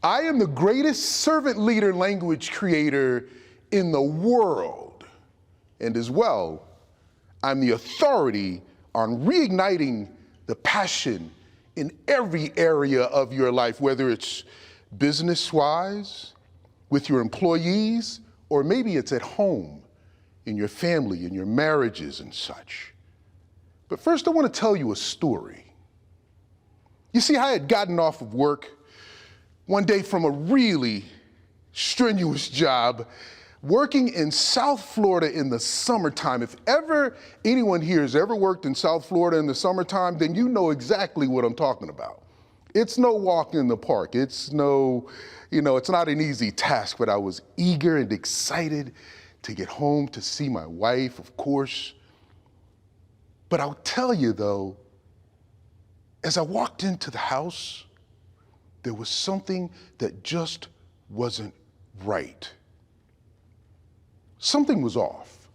I am the greatest servant leader language creator in the world. And as well, I'm the authority on reigniting the passion in every area of your life, whether it's business-wise, with your employees, or maybe it's at home, in your family, in your marriages and such. But first, I want to tell you a story. You see, I had gotten off of work one day from a really strenuous job working in South Florida in the summertime. If ever anyone here has ever worked in South Florida in the summertime, then you know exactly what I'm talking about. It's no walk in the park. It's no, it's not an easy task, but I was eager and excited to get home to see my wife, of course. But I'll tell you though, as I walked into the house, there was something that just wasn't right. Something was off.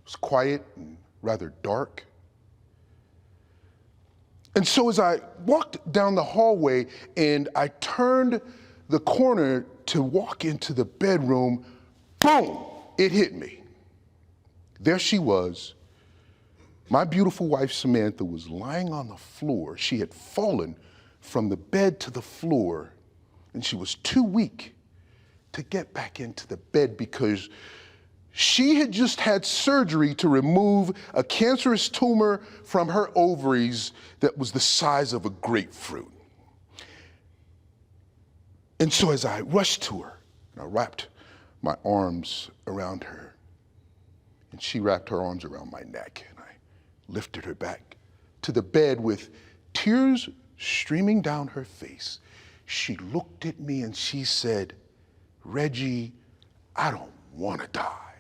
It was quiet and rather dark. And so as I walked down the hallway and I turned the corner to walk into the bedroom, boom, it hit me. There she was. My beautiful wife, Samantha, was lying on the floor. She had fallen from the bed to the floor, and she was too weak to get back into the bed because she had just had surgery to remove a cancerous tumor from her ovaries that was the size of a grapefruit. And so as I rushed to her, and I wrapped my arms around her, and she wrapped her arms around my neck, and I lifted her back to the bed with tears streaming down her face. She looked at me and she said, "Reggie, I don't want to die."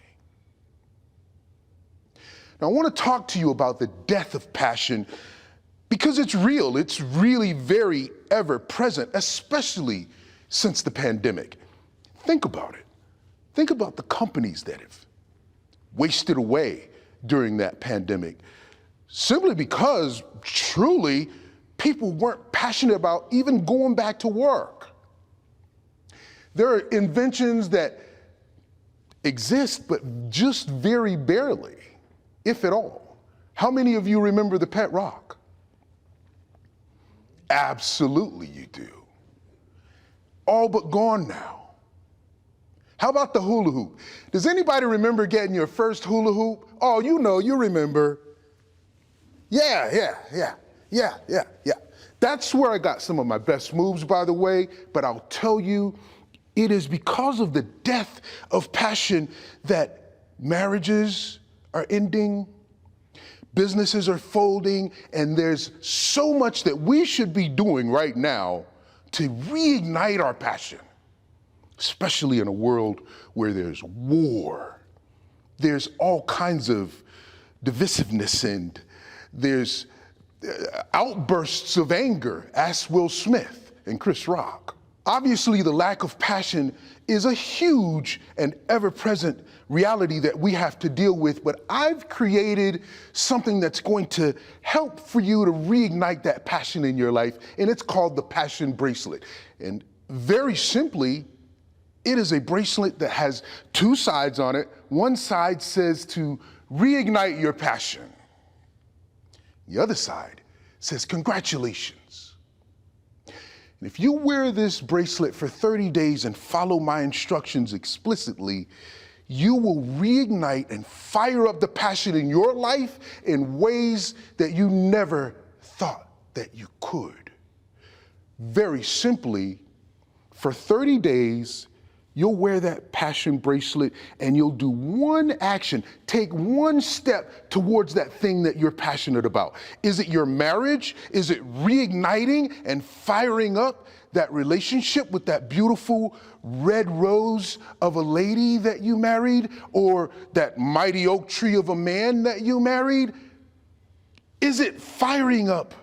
Now, I want to talk to you about the death of passion because it's real. It's really very ever present, especially since the pandemic. Think about it. Think about the companies that have wasted away during that pandemic simply because truly people weren't passionate about even going back to work. There are inventions that exist, but just very barely, if at all. How many of you remember the pet rock? Absolutely you do. All but gone now. How about the hula hoop? Does anybody remember getting your first hula hoop? Oh, you remember. Yeah. That's where I got some of my best moves, by the way, but I'll tell you, it is because of the death of passion that marriages are ending, businesses are folding, and there's so much that we should be doing right now to reignite our passion, especially in a world where there's war. There's all kinds of divisiveness and there's outbursts of anger. Ask Will Smith and Chris Rock. Obviously, the lack of passion is a huge and ever-present reality that we have to deal with, but I've created something that's going to help for you to reignite that passion in your life, and it's called the Passion Bracelet. And very simply, it is a bracelet that has two sides on it. One side says to reignite your passion. The other side says congratulations. And if you wear this bracelet for 30 days and follow my instructions explicitly, you will reignite and fire up the passion in your life in ways that you never thought that you could. Very simply, for 30 days, you'll wear that passion bracelet and you'll do one action, take one step towards that thing that you're passionate about. Is it your marriage? Is it reigniting and firing up that relationship with that beautiful red rose of a lady that you married, or that mighty oak tree of a man that you married? Is it firing up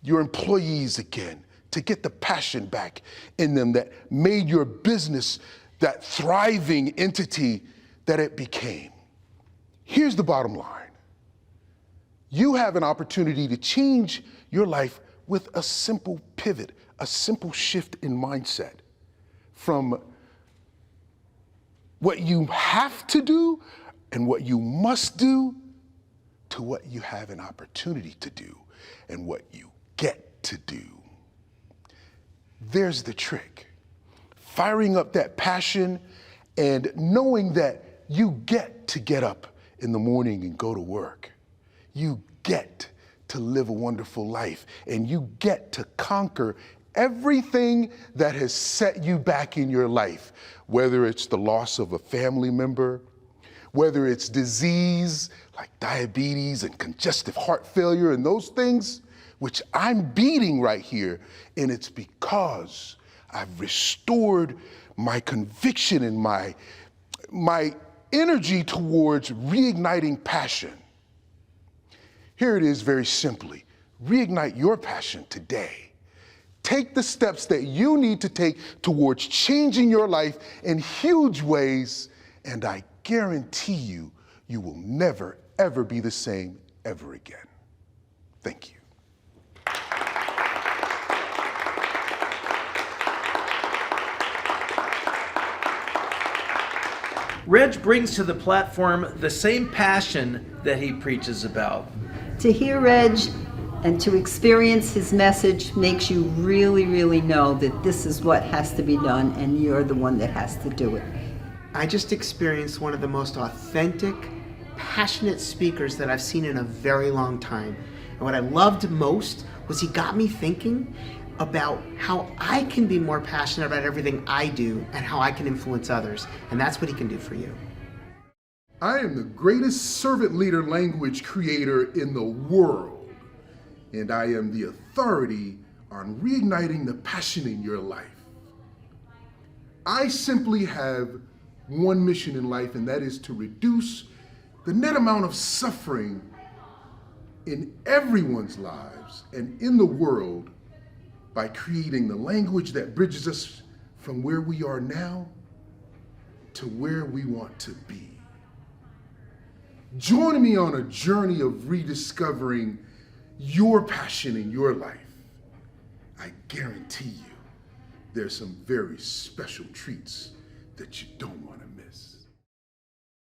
your employees again to get the passion back in them that made your business that thriving entity that it became? Here's the bottom line. You have an opportunity to change your life with a simple pivot, a simple shift in mindset. from what you have to do and what you must do to what you have an opportunity to do and what you get to do. There's the trick. Firing up that passion and knowing that you get up in the morning and go to work. You get to live a wonderful life, and you get to conquer everything that has set you back in your life, whether it's the loss of a family member, whether it's disease like diabetes and congestive heart failure and those things, which I'm beating right here, and it's because I've restored my conviction and my energy towards reigniting passion. Here it is very simply. Reignite your passion today. Take the steps that you need to take towards changing your life in huge ways, and I guarantee you, you will never, ever be the same ever again. Thank you. Reg brings to the platform the same passion that he preaches about. To hear Reg and to experience his message makes you really, really know that this is what has to be done and you're the one that has to do it. I just experienced one of the most authentic, passionate speakers that I've seen in a very long time. And what I loved most was he got me thinking about how I can be more passionate about everything I do and how I can influence others. And that's what he can do for you. I am the greatest servant leader language creator in the world, and I am the authority on reigniting the passion in your life. I simply have one mission in life, and that is to reduce the net amount of suffering in everyone's lives and in the world by creating the language that bridges us from where we are now to where we want to be. Join me on a journey of rediscovering your passion in your life. I guarantee you there's some very special treats that you don't want to miss.